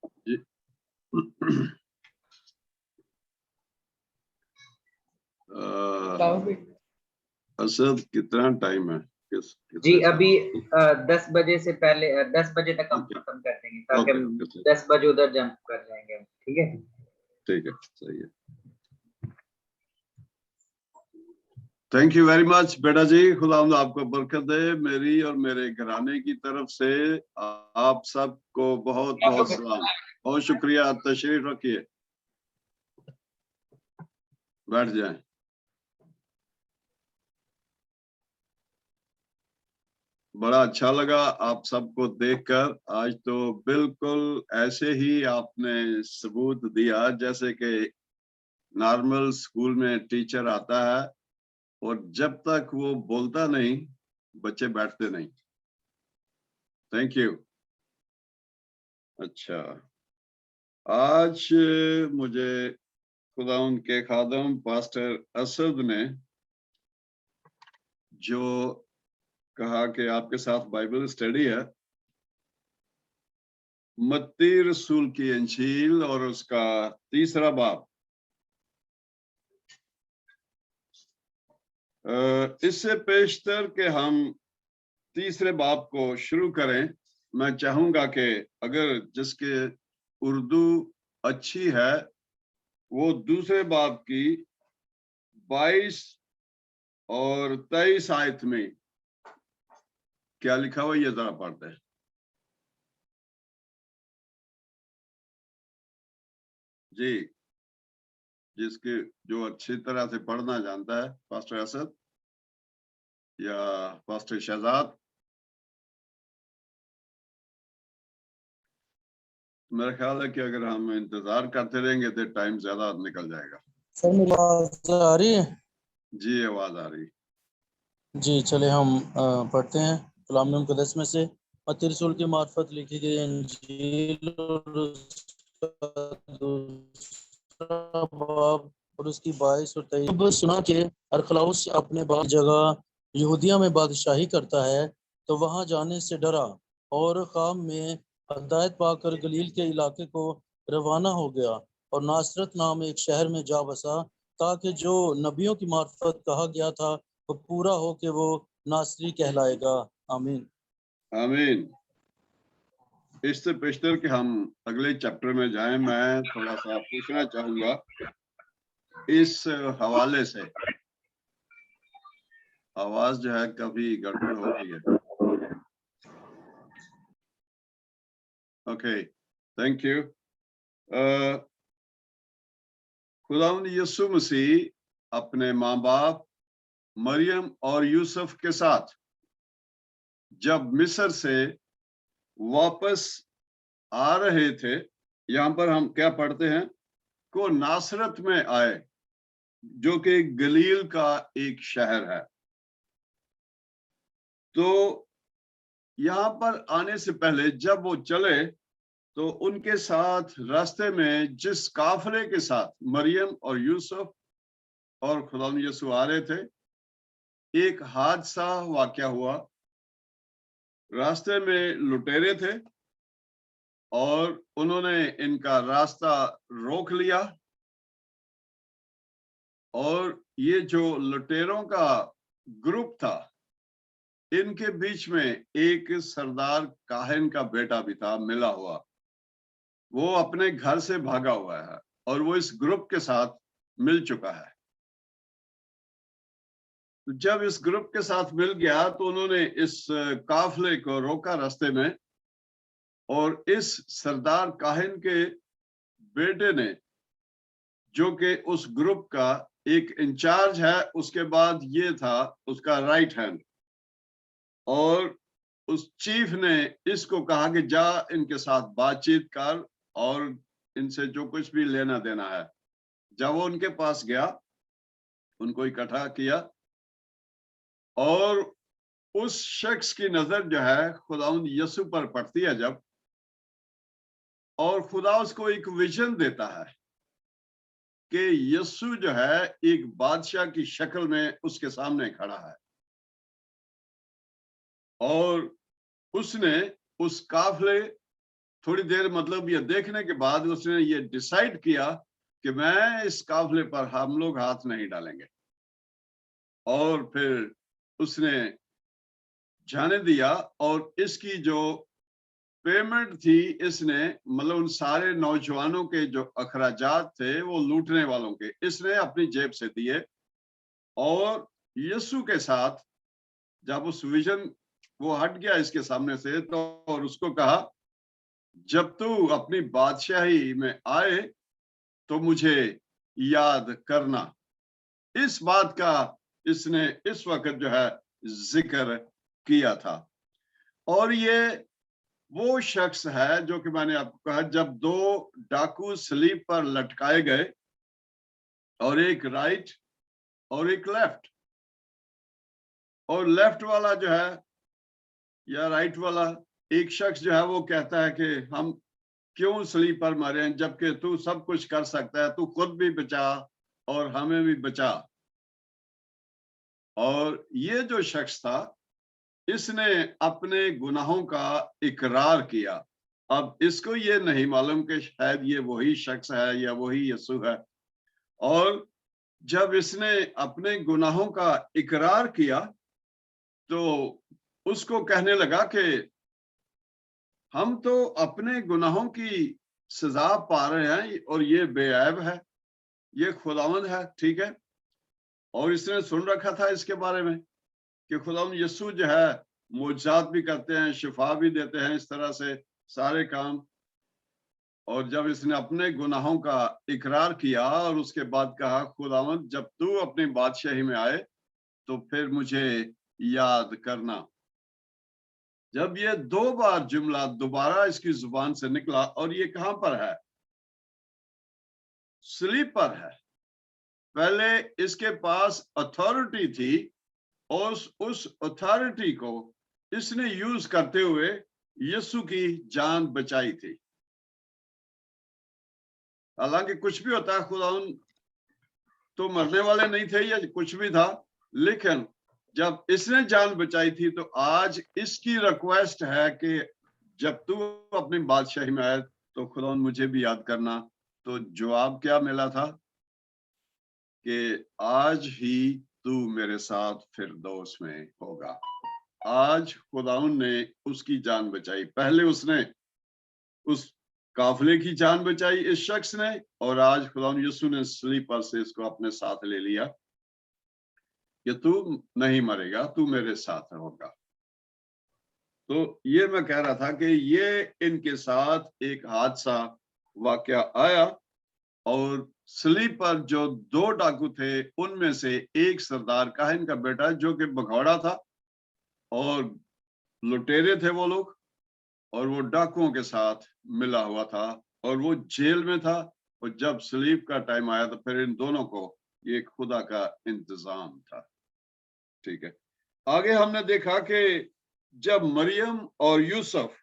जी। असद कितना टाइम है? जी कितने अभी 10 बजे से पहले 10 बजे तक हम खत्म कर देंगे ताकि हम 10 बजे उधर जंप कर जाएंगे। ठीक है, ठीक है, सही है। थैंक यू वेरी मच बेटा जी, खुदा आपको बरकत दे। मेरी और मेरे घराने की तरफ से आप सबको बहुत बहुत सलाम। बहुत शुक्रिया। तशरीफ रखिए, बैठ जाएं। बड़ा अच्छा लगा आप सबको देखकर। आज तो बिल्कुल ऐसे ही आपने सबूत दिया जैसे कि नॉर्मल स्कूल में टीचर आता है और जब तक वो बोलता नहीं बच्चे बैठते नहीं। Thank you. अच्छा, आज मुझे खुदा उनके खादम पास्टर असद ने जो कहा कि आपके साथ बाइबल स्टडी है, मत्ती रसूल की इंजील और उसका 3रा बाब। इससे पेशतर के हम 3रे बाब को शुरू करें। मैं चाहूंगा कि अगर जिसके उर्दू अच्छी है वो 2रे बाब की 22 और 23 आयत में क्या लिखा हुआ ये जरा पढ़ते हैं। जी, जिसके जो अच्छी तरह से पढ़ना जानता है, पास्टर असद या पास्टर शहजाद। मेरा ख्याल है कि अगर हम इंतजार करते रहेंगे तो टाइम ज्यादा निकल जाएगा। सर मेरी आवाज आ रही है? जी, आवाज आ रही। जी चले हम पढ़ते हैं कलाम मुक़द्दस में से मत्ती रसूल की मार्फत लिखी गई इंजील और उसका 2रा बाब और उसकी 22 और 23। जब सुना कि अरखलाउस अपने जगह यहूदिया में बादशाही करता है तो वहां जाने से डरा और काम में हदायत पाकर गलील के इलाके को रवाना हो गया और नासरत नाम एक शहर में जा बसा ताकि जो नबियों की मार्फत कहा गया था वो पूरा हो कि वो नासरी कहलाएगा। आमीन। आमीन। इससे पेशतर के हम अगले चैप्टर में जाएं, मैं थोड़ा सा पूछना चाहूंगा इस हवाले से। आवाज जो है कभी गड़बड़ हो रही है। Okay, thank you. खुदावंद यीशु मसीह अपने माँ बाप मरियम और यूसुफ के साथ जब मिस्र से वापस आ रहे थे, यहाँ पर हम क्या पढ़ते हैं, को नासरत में आए जो कि गलील का एक शहर है। तो यहाँ पर आने से पहले जब वो चले तो उनके साथ रास्ते में जिस काफले के साथ मरियम और यूसुफ और खुदावंद यीशु आ रहे थे, एक हादसा वाकया हुआ। रास्ते में लुटेरे थे और उन्होंने इनका रास्ता रोक लिया और ये जो लुटेरों का ग्रुप था इनके बीच में एक सरदार काहिन का बेटा भी था मिला हुआ। वो अपने घर से भागा हुआ है और वो इस ग्रुप के साथ मिल चुका है। जब इस ग्रुप के साथ मिल गया तो उन्होंने इस काफले को रोका रास्ते में और इस सरदार काहिन के बेटे ने, जो कि उस ग्रुप का एक इंचार्ज है, उसके बाद ये था उसका राइट हैंड, और उस चीफ ने इसको कहा कि जा इनके साथ बातचीत कर और इनसे जो कुछ भी लेना देना है। जब वो उनके पास गया, उनको इकट्ठा किया और उस शख्स की नजर जो है खुदावंद यीशु पर पड़ती है जब, और खुदा उसको एक विजन देता है कि यीशु जो है एक बादशाह की शक्ल में उसके सामने खड़ा है और उसने उस काफले थोड़ी देर मतलब ये देखने के बाद उसने ये डिसाइड किया कि मैं इस काफिले पर हम लोग हाथ नहीं डालेंगे, और फिर उसने जाने दिया। और इसकी जो पेमेंट थी, इसने मतलब उन सारे नौजवानों के जो अखराजात थे वो लूटने वालों के, इसने अपनी जेब से दिए। और यीशु के साथ जब उस विजन वो हट गया इसके सामने से, तो और उसको कहा, जब तू अपनी बादशाही में आए तो मुझे याद करना। इस बात का इसने इस वक्त जो है जिक्र किया था। और ये वो शख्स है जो कि मैंने आपको कहा, जब दो डाकू सलीब पर लटकाए गए, और एक राइट और एक लेफ्ट, और लेफ्ट वाला जो है या राइट वाला एक शख्स जो है वो कहता है कि हम क्यों सलीब पर मरे, जबकि तू सब कुछ कर सकता है, तू खुद भी बचा और हमें भी बचा। और ये जो शख्स था, इसने अपने गुनाहों का इकरार किया। अब इसको ये नहीं मालूम कि शायद ये वही शख्स है या वही यीशु है। और जब इसने अपने गुनाहों का इकरार किया तो उसको कहने लगा कि हम तो अपने गुनाहों की सजा पा रहे हैं और ये बेऐब है, ये खुदावंद है, ठीक है। और इसने सुन रखा था इसके बारे में कि खुदावंद यीशु जो है मुआजिज़ात भी करते हैं, शिफा भी देते हैं, इस तरह से सारे काम। और जब इसने अपने गुनाहों का इकरार किया और उसके बाद कहा, खुदावंद जब तू अपनी बादशाही में आए तो फिर मुझे याद करना। जब ये दो बार जुमला दोबारा इसकी जुबान से निकला, और ये कहां पर है, सलीब पर है। पहले इसके पास अथॉरिटी थी और उस अथॉरिटी को इसने यूज करते हुए यीशु की जान बचाई थी। हालांकि कुछ भी होता है, खुदा तो मरने वाले नहीं थे या कुछ भी था, लेकिन जब इसने जान बचाई थी तो आज इसकी रिक्वेस्ट है कि जब तू अपनी बादशाही में आए तो खुदा मुझे भी याद करना। तो जवाब क्या मिला था कि आज ही तू मेरे साथ फिरदौस में होगा। आज खुदाउन ने उसकी जान बचाई। पहले उसने उस काफिले की जान बचाई इस शख्स ने, और आज खुदाउन यीशु ने सलीब पर से इसको अपने साथ ले लिया कि तू नहीं मरेगा, तू मेरे साथ होगा। तो ये मैं कह रहा था कि ये इनके साथ एक हादसा वाकया आया, और सलीब पर जो दो डाकू थे उनमें से एक सरदार काहिन का बेटा जो कि भगौड़ा था, और लुटेरे थे वो लोग, और वो डाकुओं के साथ मिला हुआ था और वो जेल में था। और जब सलीब का टाइम आया तो फिर इन दोनों को ये खुदा का इंतजाम था, ठीक है। आगे हमने देखा कि जब मरियम और यूसुफ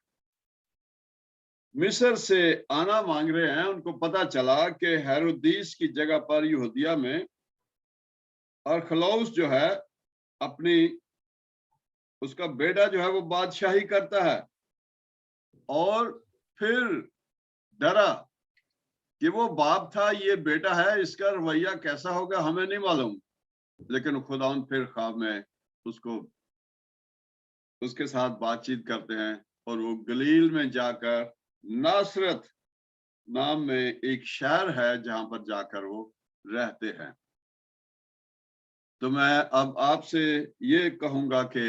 मिस्र से आना मांग रहे हैं, उनको पता चला कि हेरोदीस की जगह पर यहूदिया में अरखलाउस जो है अपनी उसका बेटा जो है वो बादशाही करता है, और फिर डरा कि वो बाप था, ये बेटा है, इसका रवैया कैसा होगा हमें नहीं मालूम। लेकिन खुदावंद फिर ख्वाब में उसको उसके साथ बातचीत करते हैं, और वो गलील में जाकर नासरत नाम में एक शहर है जहां पर जाकर वो रहते हैं। तो मैं अब आपसे ये कहूंगा कि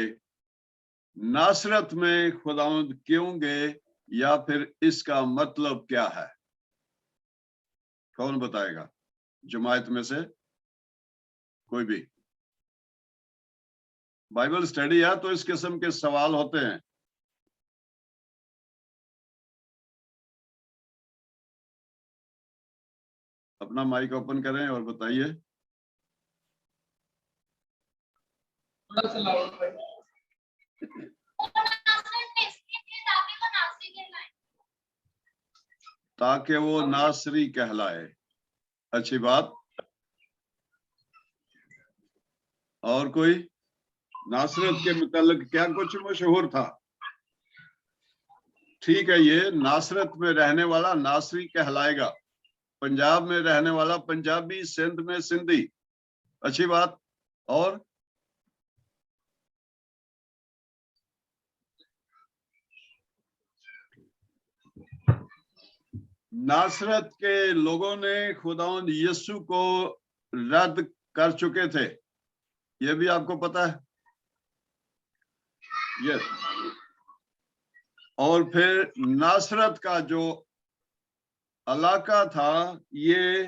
नासरत में खुदावंद क्यों गए, या फिर इसका मतलब क्या है? कौन बताएगा जमायत में से? कोई भी? बाइबल स्टडी है तो इस किस्म के सवाल होते हैं। अपना माइक ओपन करें और बताइए। ताकि वो नासरी कहलाए। अच्छी बात। और कोई? नासरत के मुतालिक क्या कुछ मशहूर था? ठीक है, ये नासरत में रहने वाला नासरी कहलाएगा, पंजाब में रहने वाला पंजाबी, सिंध में सिंधी। अच्छी बात। और नासरत के लोगों ने खुदावंद यीशु को रद्द कर चुके थे, ये भी आपको पता है। यस। और फिर नासरत का जो इलाका था, ये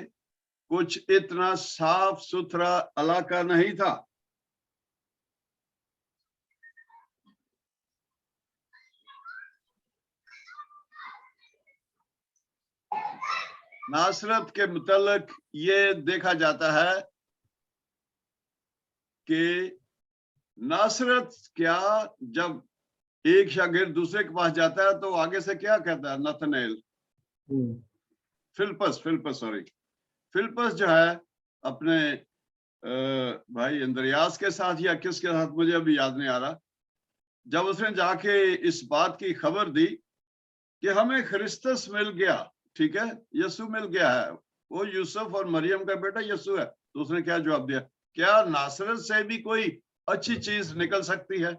कुछ इतना साफ सुथरा इलाका नहीं था। नासरत के मुतल्लिक ये देखा जाता है कि नासरत क्या, जब एक शागिर्द दूसरे के पास जाता है तो आगे से क्या कहता है? नथनएल, फिलिप्पस जो है अपने भाई अंद्रयास के साथ या किसके साथ, मुझे अभी याद नहीं आ रहा, जब उसने जाके इस बात की खबर दी कि हमें ख्रिस्तस मिल गया, ठीक है, यीशु मिल गया है, वो यूसुफ और मरियम का बेटा यीशु है, तो उसने क्या जवाब दिया? क्या नासरत से भी कोई अच्छी चीज निकल सकती है?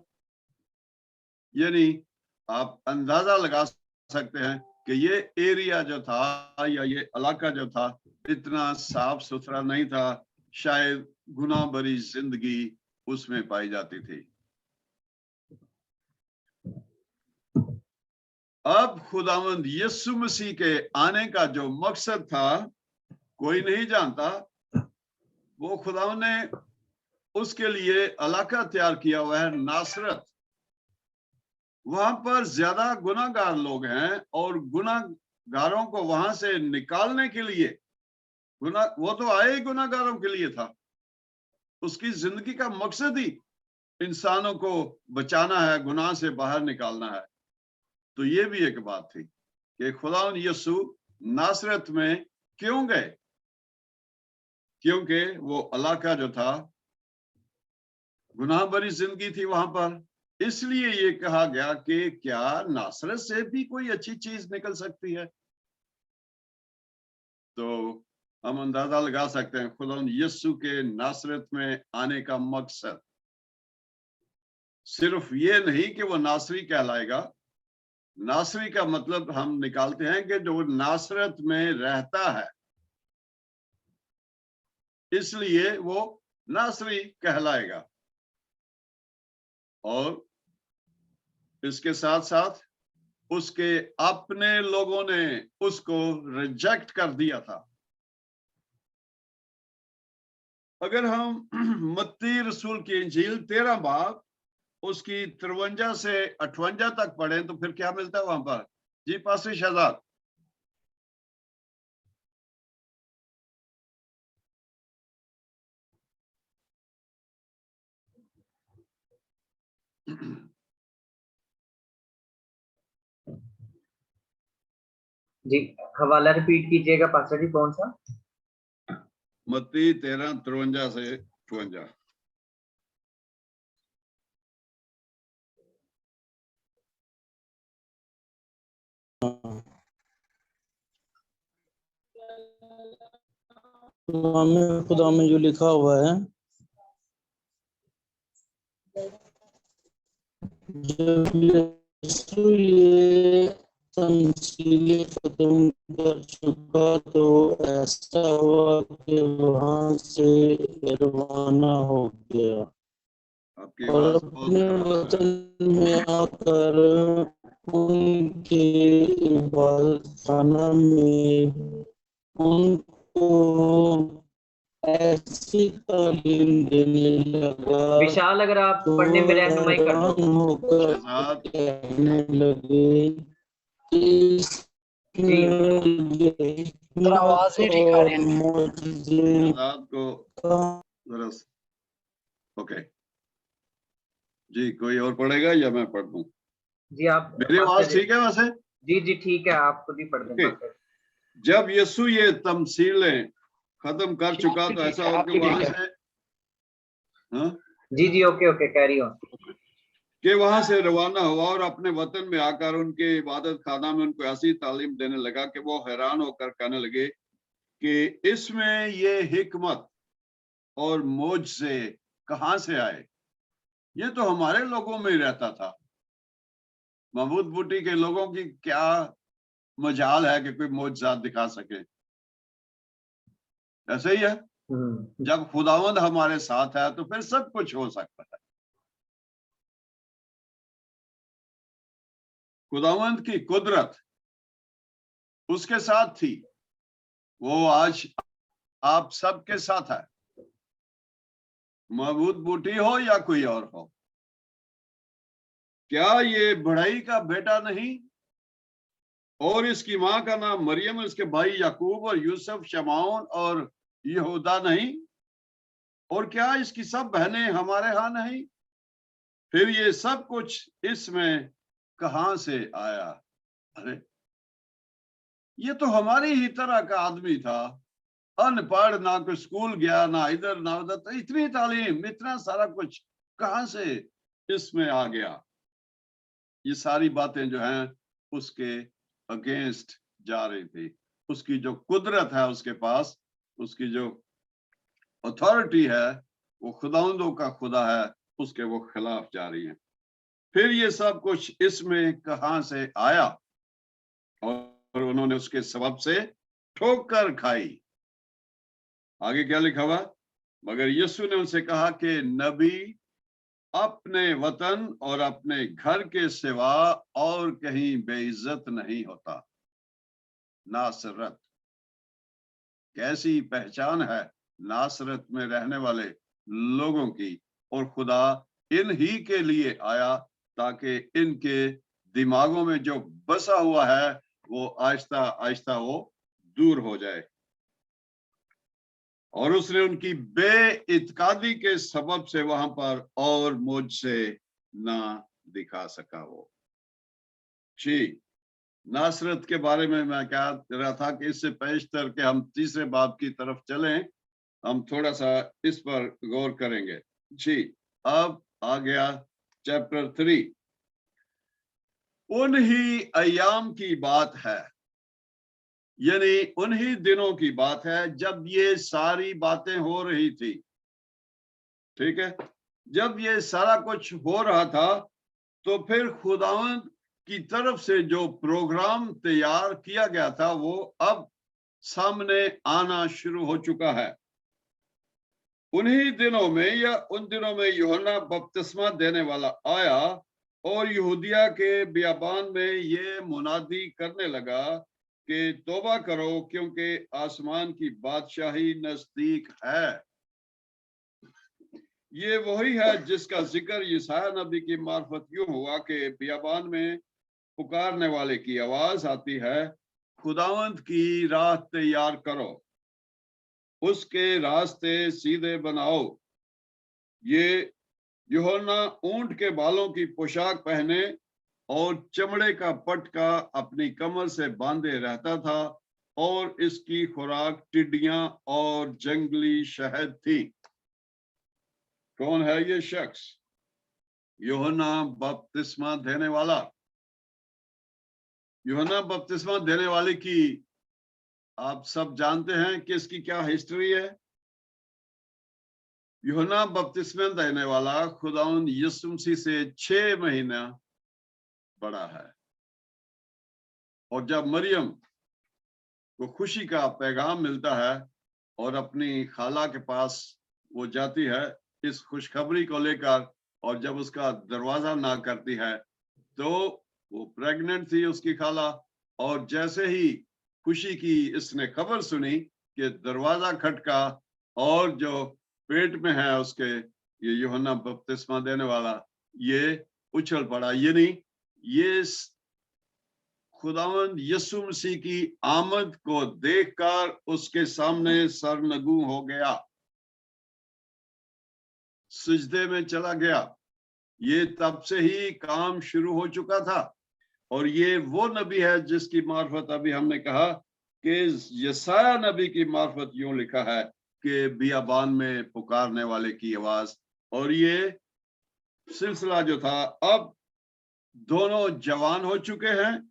यानी आप अंदाजा लगा सकते हैं कि ये एरिया जो था या ये इलाका जो था इतना साफ सुथरा नहीं था, शायद गुनाह भरी जिंदगी उसमें पाई जाती थी। अब खुदावंद यीशु मसीह के आने का जो मकसद था कोई नहीं जानता। वो खुदावंद ने उसके लिए इलाका तैयार किया हुआ है नासरत। वहां पर ज्यादा गुनाहगार लोग हैं और गुनाहगारों को वहां से निकालने के लिए, वो तो आए ही गुनाहगारों के लिए था, उसकी जिंदगी का मकसद ही इंसानों को बचाना है, गुनाह से बाहर निकालना है। तो ये भी एक बात थी कि खुदावंद यीशु नासरत में क्यों गए, क्योंकि वो इलाका जो था गुनाह भरी जिंदगी थी वहां पर। इसलिए ये कहा गया कि क्या नासरत से भी कोई अच्छी चीज निकल सकती है? तो हम अंदाजा लगा सकते हैं खुदावंद यीशु के नासरत में आने का मकसद सिर्फ ये नहीं कि वो नासरी कहलाएगा। नासरी का मतलब हम निकालते हैं कि जो नासरत में रहता है, इसलिए वो नासरी कहलाएगा। और इसके साथ साथ उसके अपने लोगों ने उसको रिजेक्ट कर दिया था। अगर हम मत्ती रसूल की इंजील 13 बाब उसकी 53 से 58 तक पढ़ें तो फिर क्या मिलता है वहां पर? जी पासी शहजाद। जी हवाला रिपीट कीजिएगा पास्टर जी, कौन सा? मत्ती 13:53 से 58। खुदा में जो लिखा हुआ है, जब यीशु ये तमसीले खत्म कर चुका तो ऐसा हुआ कि वहां से रवाना हो गया और अपने वतन में आकर उनके इबादतखाना में उनको ऐसी तालीम देने लगा। विशाल, अगर आप पढ़ने में रहनुमाई कर दो। कहने लगे आवाज नहीं ठीक आ रही है। ओके जी, कोई और पढ़ेगा या मैं पढ़ दूं? जी आप, मेरी आवाज ठीक है वैसे? जी जी ठीक है, आप खुद ही पढ़ दें। जब यीशु ये तमसीलें खत्म कर चुका तो ऐसा हो कि वहां से, हाँ जी जी ओके ओके कैरी ऑन। कि वहां से रवाना हुआ और अपने वतन में आकर उनके इबादत खाना में उनको ऐसी तालीम देने लगा कि वो हैरान होकर कहने लगे कि इसमें ये हिकमत और मोजज़े कहाँ से आए, ये तो हमारे लोगों में ही रहता था। महमूद बूटी के लोगों की क्या मजाल है कि कोई मोजज़ात दिखा सके। ऐसे ही है, जब खुदावंद हमारे साथ है तो फिर सब कुछ हो सकता है। खुदावंद की कुदरत उसके साथ थी, वो आज आप सबके साथ है, महमूद बूटी हो या कोई और हो। क्या ये बढ़ई का बेटा नहीं, और इसकी मां का नाम मरियम, इसके भाई याकूब और यूसुफ, शमाउन और यहूदा नहीं, और क्या इसकी सब बहनें हमारे यहाँ नहीं। फिर ये सब कुछ इसमें कहां से आया। अरे ये तो हमारी ही तरह का आदमी था, अनपढ़, ना कोई स्कूल गया, ना इधर ना उधर, तो इतनी तालीम, इतना सारा कुछ कहां से इसमें आ गया। ये सारी बातें जो हैं उसके अगेंस्ट जा रही थी। उसकी जो कुदरत है उसके पास, उसकी जो अथॉरिटी है, वो खुदावंदों का खुदा है, उसके वो खिलाफ जा रही है। फिर ये सब कुछ इसमें कहां से आया, और उन्होंने उसके सबब से ठोकर खाई। आगे क्या लिखा हुआ, मगर यीशु ने उनसे कहा कि नबी अपने वतन और अपने घर के सिवा और कहीं बेइज्जत नहीं होता। नासरत, कैसी पहचान है नासरत में रहने वाले लोगों की, और खुदा इन ही के लिए आया ताकि इनके दिमागों में जो बसा हुआ है वो आहिस्ता आहिस्ता वो दूर हो जाए। और उसने उनकी बेइत्कादी के सबब से वहां पर और मुझसे ना दिखा सका। वो जी, नासरत के बारे में मैं कह रहा था कि इससे पेशतर के हम तीसरे बाब की तरफ चलें, हम थोड़ा सा इस पर गौर करेंगे। जी, अब आ गया चैप्टर 3। उन्हीं अय्याम की बात है, यानी उन्हीं दिनों की बात है जब ये सारी बातें हो रही थी। ठीक है, जब ये सारा कुछ हो रहा था तो फिर खुदावंद की तरफ से जो प्रोग्राम तैयार किया गया था वो अब सामने आना शुरू हो चुका है। उन्हीं दिनों में या उन दिनों में यूहन्ना बपतिस्मा देने वाला आया और यहूदिया के बियाबान में ये मुनादी करने लगा कि तौबा करो क्योंकि आसमान की बादशाही नजदीक है। ये वही है जिसका जिक्र यशायाह नबी की मार्फत यूं हुआ कि बियाबान में पुकारने वाले की आवाज आती है, खुदावंद की राह तैयार करो, उसके रास्ते सीधे बनाओ। ये यूहन्ना ऊंट के बालों की पोशाक पहने और चमड़े का पटका अपनी कमर से बांधे रहता था, और इसकी खुराक टिड्डियां और जंगली शहद थी। कौन है ये शख्स? यूहन्ना बपतिस्मा देने वाला। यूहन्ना बपतिस्मा देने वाले की आप सब जानते हैं कि इसकी क्या हिस्ट्री है। यूहन्ना बपतिस्मा देने वाला खुदावंद यीशु मसीह से 6 महीना बड़ा है, और जब मरियम को खुशी का पैगाम मिलता है और अपनी खाला के पास वो जाती है इस खुशखबरी को लेकर, और जब उसका दरवाजा ना करती है तो वो प्रेग्नेंट थी उसकी खाला, और जैसे ही खुशी की इसने खबर सुनी कि दरवाजा खटका और जो पेट में है उसके ये यूहन्ना बपतिस्मा देने वाला, ये उछल पड़ा। यानी ये खुदावंद यीशु मसीह की आमद को देखकर उसके सामने सरनगू हो गया, सिजदे में चला गया। ये तब से ही काम शुरू हो चुका था, और ये वो नबी है जिसकी मार्फत अभी हमने कहा कि यशायाह नबी की मार्फत यूं लिखा है कि बियाबान में पुकारने वाले की आवाज। और ये सिलसिला जो था, अब दोनों जवान हो चुके हैं।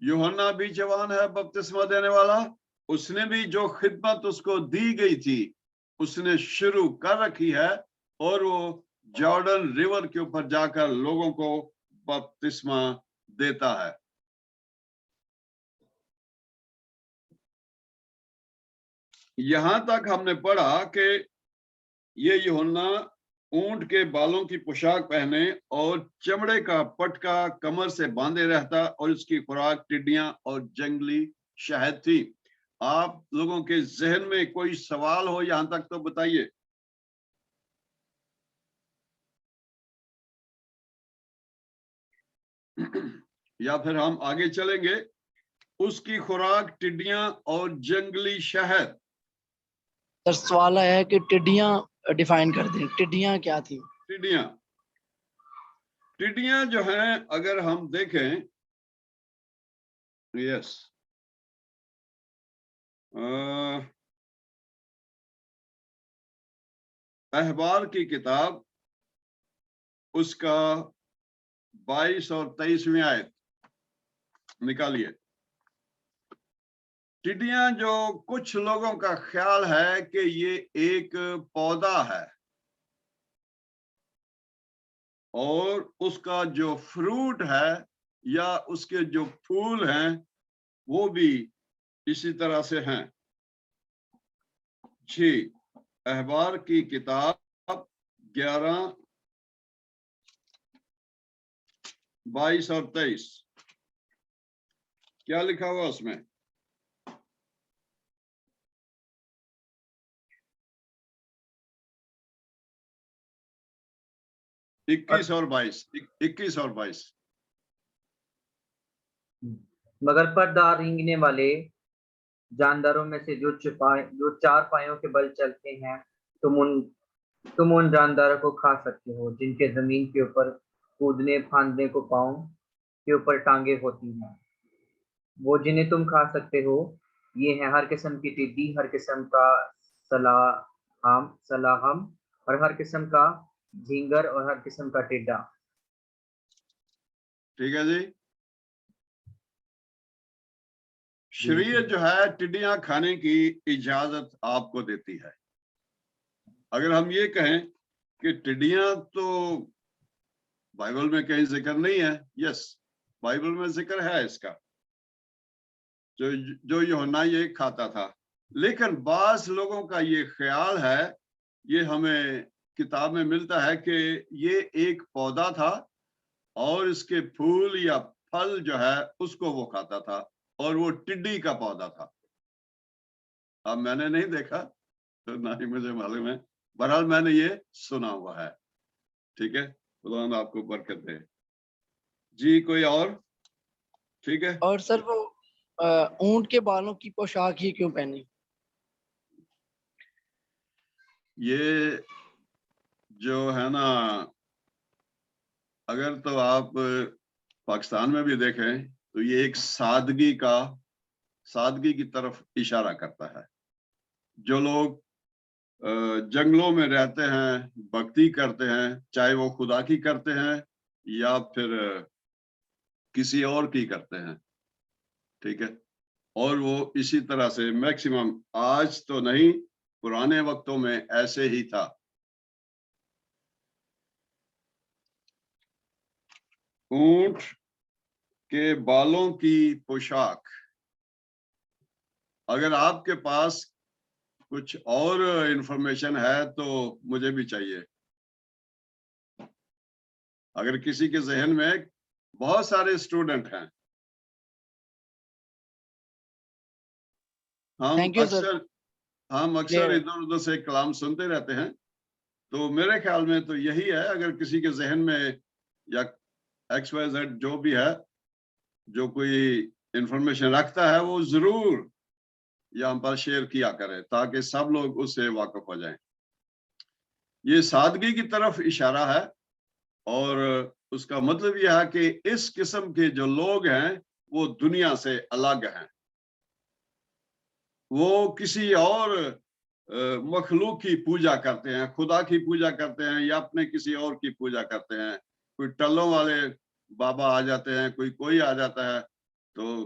यूहन्ना भी जवान है बपतिस्मा देने वाला, उसने भी जो खिदमत उसको दी गई थी उसने शुरू कर रखी है, और वो जॉर्डन रिवर के ऊपर जाकर लोगों को बपतिस्मा देता है। यहां तक हमने पढ़ा कि ये यूहन्ना ऊंट के बालों की पोशाक पहने और चमड़े का पटका कमर से बांधे रहता, और उसकी खुराक टिड्डियां और जंगली शहद थी। आप लोगों के जहन में कोई सवाल हो यहां तक तो बताइए। या फिर हम आगे चलेंगे। उसकी खुराक टिड्डियां और जंगली शहद। सर सवाल है कि टिड्डियां डिफाइन कर दें, टिड्डियां क्या थी? टिड्डियां जो हैं, अगर हम देखें, यस, अहबार की किताब उसका 22 और 23वीं आयत निकालिए। टिड्डियां, जो कुछ लोगों का ख्याल है कि ये एक पौधा है और उसका जो फ्रूट है या उसके जो फूल हैं वो भी इसी तरह से हैं। जी, अहबार की किताब 11, 22 और 23, क्या लिखा हुआ उसमें? इक्कीस और 22। मगर पर्दार रेंगने वाले जानदारों में से जो 4 पायों के बल चलते हैं, तुम उन जानदारों को खा सकते हो जिनके जमीन के ऊपर कूदने फांदने को पांव के ऊपर टांगे होती हैं। वो जिन्हें तुम खा सकते हो ये हैं हर किस्म की टिड्डी, हर किस्म का सलाहम और हर किस्म का झींगर और हर किस्म का टिड्डा। ठीक है जी। शरीयत जो है टिड्डियां खाने की इजाजत आपको देती है। अगर हम ये कहें कि टिड्डियां तो बाइबल में कहीं जिक्र नहीं है, यस, बाइबल में जिक्र है इसका, जो यूहन्ना ये खाता था। लेकिन बाज लोगों का ये ख्याल है, ये हमें किताब में मिलता है कि ये एक पौधा था और इसके फूल या फल जो है उसको वो खाता था, और वो टिड्डी का पौधा था। अब मैंने नहीं देखा तो ना ही मुझे मालूम है, बहरहाल मैंने ये सुना हुआ है। ठीक है, खुदा आपको बरकत दे जी। कोई और? ठीक है। और सर वो ऊंट के बालों की पोशाक ही क्यों पहनी? ये जो है ना, अगर तो आप पाकिस्तान में भी देखें तो ये एक सादगी की तरफ इशारा करता है। जो लोग जंगलों में रहते हैं, भक्ति करते हैं, चाहे वो खुदा की करते हैं या फिर किसी और की करते हैं, ठीक है, और वो इसी तरह से मैक्सिमम, आज तो नहीं, पुराने वक्तों में ऐसे ही था। ऊंट के बालों की पोशाक, अगर आपके पास कुछ और इंफॉर्मेशन है तो मुझे भी चाहिए। अगर किसी के जहन में, बहुत सारे स्टूडेंट हैं, हम अक्सर इधर उधर से कलाम सुनते रहते हैं, तो मेरे ख्याल में तो यही है। अगर किसी के जहन में या XYZ जो भी है, जो कोई इंफॉर्मेशन रखता है, वो जरूर यहाँ पर शेयर किया करे ताकि सब लोग उससे वाकिफ हो जाएं। ये सादगी की तरफ इशारा है, और उसका मतलब यह है कि इस किस्म के जो लोग हैं वो दुनिया से अलग हैं। वो किसी और मखलूक की पूजा करते हैं, खुदा की पूजा करते हैं या अपने किसी और की पूजा करते हैं। कोई टल्लों वाले बाबा आ जाते हैं, कोई आ जाता है। तो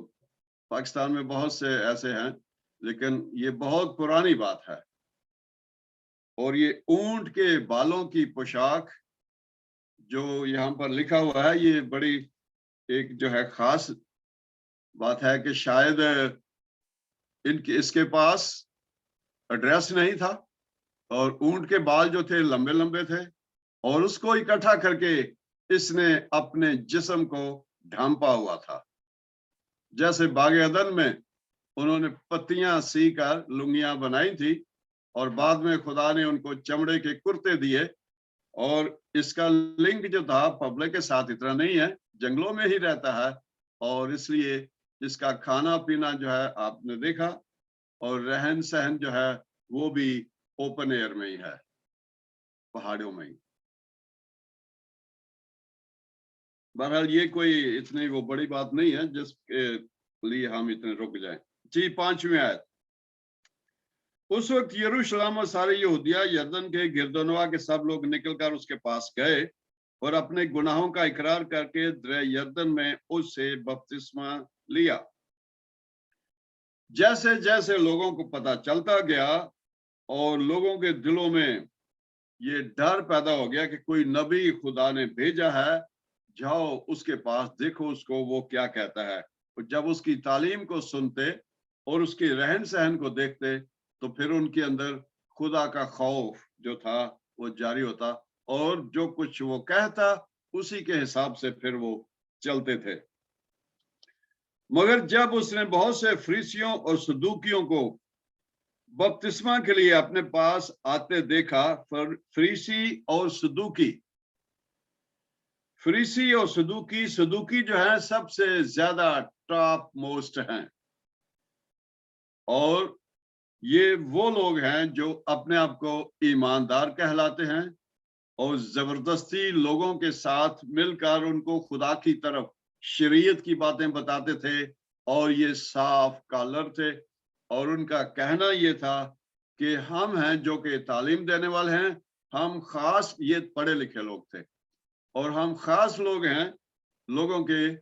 पाकिस्तान में बहुत से ऐसे हैं, लेकिन ये बहुत पुरानी बात है। और ये ऊंट के बालों की पोशाक जो यहाँ पर लिखा हुआ है, ये बड़ी एक जो है खास बात है कि शायद इसके पास एड्रेस नहीं था और ऊंट के बाल जो थे लंबे लंबे थे और उसको इकट्ठा करके इसने अपने जिस्म को ढांपा हुआ था। जैसे बागे अदन में उन्होंने पत्तियां सी कर लुंगियां बनाई थी और बाद में खुदा ने उनको चमड़े के कुर्ते दिए। और इसका लिंक जो था पब्लिक के साथ इतना नहीं है, जंगलों में ही रहता है और इसलिए इसका खाना पीना जो है आपने देखा और रहन सहन जो है वो भी ओपन एयर में ही है, पहाड़ों में ही। बहरहाल ये कोई इतनी वो बड़ी बात नहीं है जिसके लिए हम इतने रुक जाएं। जी 5वीं आयत। उस वक्त यरूशलेम और सारे यहूदिया यरदन के गिरदोनवा के सब लोग निकलकर उसके पास गए और अपने गुनाहों का इकरार करके दरे यरदन में उससे बपतिस्मा लिया। जैसे जैसे लोगों को पता चलता गया और लोगों के दिलों में ये डर पैदा हो गया कि कोई नबी खुदा ने भेजा है, जाओ उसके पास देखो उसको वो क्या कहता है। और जब उसकी तालीम को सुनते और उसके रहन सहन को देखते तो फिर उनके अंदर खुदा का खौफ जो था वो जारी होता और जो कुछ वो कहता उसी के हिसाब से फिर वो चलते थे। मगर जब उसने बहुत से फरीसियों और सदूकियों को बपतिस्मा के लिए अपने पास आते देखा, फरीसी और सदूकी जो है सबसे ज्यादा टॉप मोस्ट हैं और ये वो लोग हैं जो अपने आप को ईमानदार कहलाते हैं और जबरदस्ती लोगों के साथ मिलकर उनको खुदा की तरफ शरीयत की बातें बताते थे और ये साफ कॉलर थे और उनका कहना ये था कि हम हैं जो कि तालीम देने वाले हैं, हम खास ये पढ़े लिखे लोग थे और हम खास लोग हैं, लोगों के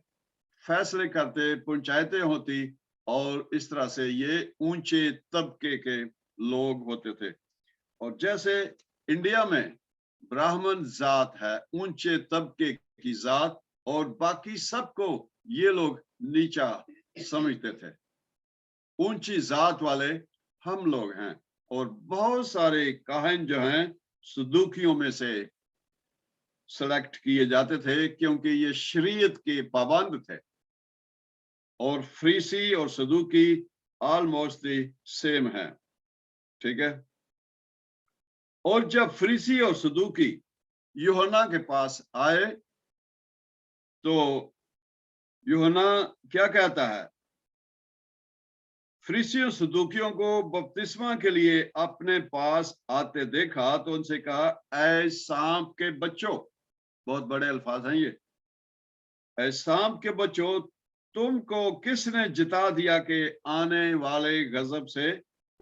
फैसले करते, पंचायतें होती और इस तरह से ये ऊंचे तबके के लोग होते थे। और जैसे इंडिया में ब्राह्मण जात है, ऊंचे तबके की जात, और बाकी सबको ये लोग नीचा समझते थे। ऊंची जात वाले हम लोग हैं और बहुत सारे काहिन जो हैं सदूकियों में से सेलेक्ट किए जाते थे क्योंकि ये शरीयत के पाबंद थे और फरीसी और सदूकी ऑलमोस्ट सेम है। ठीक है। और जब फरीसी और सदूकी यूहन्ना के पास आए तो यूहन्ना क्या कहता है? फरीसियों सदूकियों को बपतिस्मा के लिए अपने पास आते देखा तो उनसे कहा, ऐ सांप के बच्चों, बहुत बड़े अल्फाज हैं ये, ऐ सांप के बच्चों, तुमको किसने जिता दिया कि आने वाले गजब से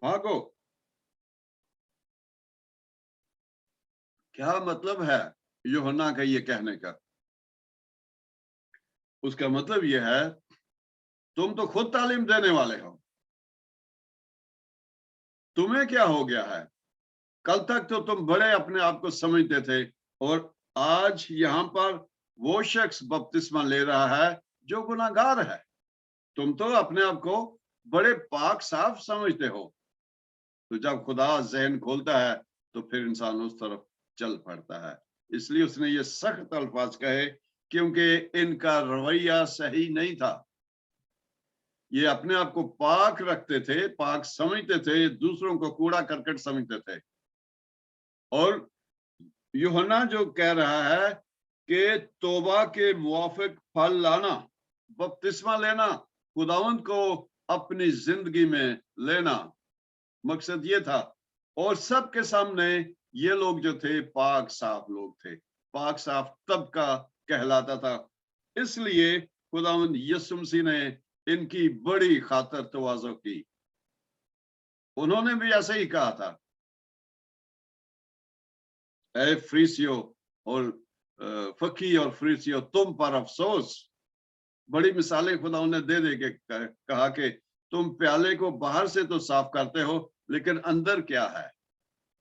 भागो? क्या मतलब है यूहन्ना का ये कहने का? उसका मतलब ये है, तुम तो खुद तालीम देने वाले हो, तुम्हें क्या हो गया है? कल तक तो तुम बड़े अपने आप को समझते थे और आज यहाँ पर वो शख्स बपतिस्मा ले रहा है जो गुनाहगार है। तुम तो अपने आप को बड़े पाक साफ समझते हो। तो जब खुदा जहन खोलता है तो फिर इंसान उस तरफ चल पड़ता है। इसलिए उसने ये सख्त अल्फाज कहे क्योंकि इनका रवैया सही नहीं था। ये अपने आप को पाक रखते थे, पाक समझते थे, दूसरों को कूड़ा करकट समझते थे। और यूहन्ना जो कह रहा है कि तौबा के मुवाफिक फल लाना, बपतिस्मा लेना, खुदावंद को अपनी जिंदगी में लेना, मकसद ये था। और सबके सामने ये लोग जो थे पाक साफ लोग थे, पाक साफ तबका कहलाता था। इसलिए खुदावंद यीशु मसीह ने इनकी बड़ी खातर तवाज़ो की। उन्होंने भी ऐसे ही कहा था ऐ फरीसियों और फकी और फरीसियों, तुम पर अफसोस। बड़ी मिसालें खुदा ने दे दे के कहा कि तुम प्याले को बाहर से तो साफ करते हो, लेकिन अंदर क्या है,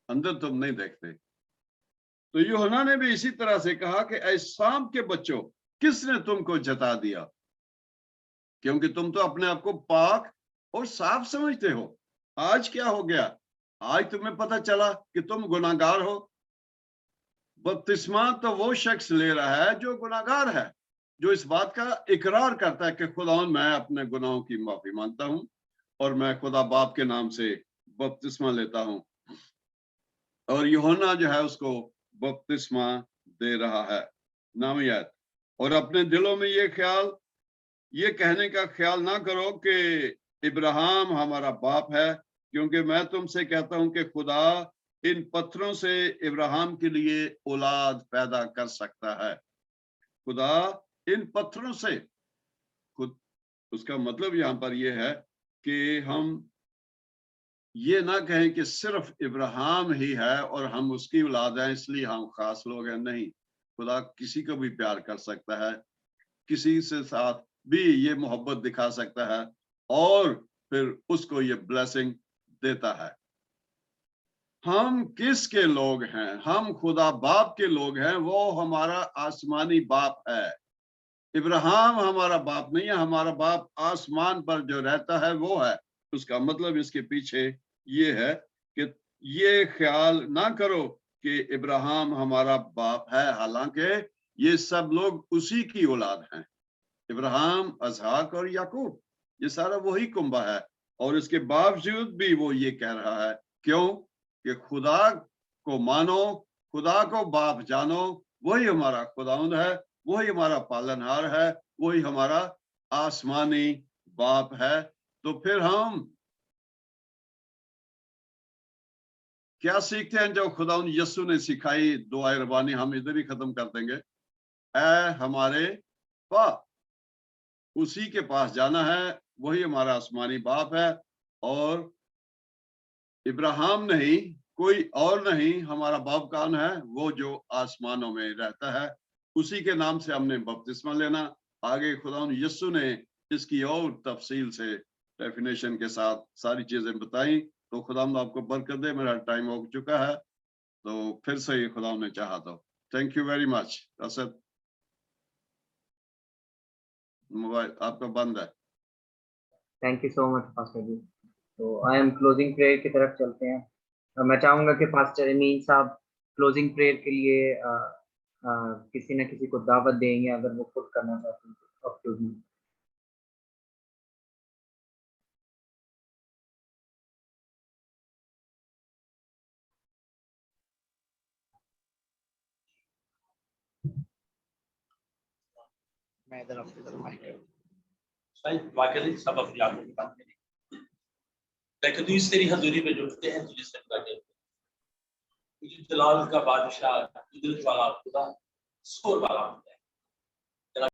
अंदर तुम नहीं देखते। तो यूहन्ना ने भी इसी तरह से कहा कि ऐ सांप के बच्चों, किसने तुमको जता दिया, क्योंकि तुम तो अपने आप को पाक और साफ समझते हो। आज क्या हो गया, आज तुम्हें पता चला कि तुम गुनाहगार हो। बपतिस्मा तो वो शख्स ले रहा है जो गुनाहगार है, जो इस बात का इकरार करता है कि खुदा मैं अपने गुनाहों की माफी मांगता हूं और मैं खुदा बाप के नाम से बपतिस्मा लेता हूं। और यूहन्ना जो है उसको बपतिस्मा दे रहा है, नामियत। और अपने दिलों में ये कहने का ख्याल ना करो कि इब्राहिम हमारा बाप है, क्योंकि मैं तुमसे कहता हूं कि खुदा इन पत्थरों से इब्राहिम के लिए औलाद पैदा कर सकता है। खुदा इन पत्थरों से, खुद उसका मतलब यहाँ पर यह है कि हम ये ना कहें कि सिर्फ इब्राहिम ही है और हम उसकी औलाद हैं इसलिए हम खास लोग हैं। नहीं, खुदा किसी को भी प्यार कर सकता है, किसी से साथ भी ये मोहब्बत दिखा सकता है और फिर उसको ये ब्लेसिंग देता है। हम किसके लोग हैं? हम खुदा बाप के लोग हैं। वो हमारा आसमानी बाप है। इब्राहिम हमारा बाप नहीं है, हमारा बाप आसमान पर जो रहता है वो है। उसका मतलब इसके पीछे ये है कि ये ख्याल ना करो कि इब्राहिम हमारा बाप है, हालांकि ये सब लोग उसी की औलाद हैं। इब्राहिम, इसहाक और याकूब, ये सारा वही कुंबा है। और इसके बावजूद भी वो ये कह रहा है, क्यों? कि खुदा को मानो, खुदा को बाप जानो, वही हमारा खुदावंद है, वही हमारा पालनहार है, वही हमारा आसमानी बाप है। तो फिर हम क्या सीखते हैं जो खुदावंद यीशु ने सिखाई दुआए रबानी? हम इधर ही खत्म कर देंगे। ऐ हमारे बाप, उसी के पास जाना है, वही हमारा आसमानी बाप है। और इब्राहिम नहीं, कोई और नहीं, हमारा बाप कौन है? वो जो आसमानों में रहता है, उसी के नाम से हमने बपतिस्मा लेना। आगे खुदावंद यीशु ने इसकी और तफसील से डेफिनेशन के साथ सारी चीजें बताई। तो खुदावंद आपको बरकत दे। मेरा टाइम हो चुका है, तो फिर से खुदावंद ने चाहा तो। Thank you very much. Asad, mobile आपका बंद है। Thank you so much pastor ji. तो आई एम क्लोजिंग प्रेयर की तरफ चलते हैं। मैं चाहूंगा कि पास्टर अमीन साहब क्लोजिंग प्रेयर के लिए किसी न किसी को दावत देंगे, अगर वो खुद करना चाहते हैं तो क्लोजिंग। मैं इधर अपने माइक शायद वाकई सब अपनी आंखों की बात करें, लेकिन तो इस तेरी हजूरी में जुटते हैं तुझे सजदा करते हैं। जलाल का बादशाह, कुदरत वाला खुदा, शोर वाला खुदा,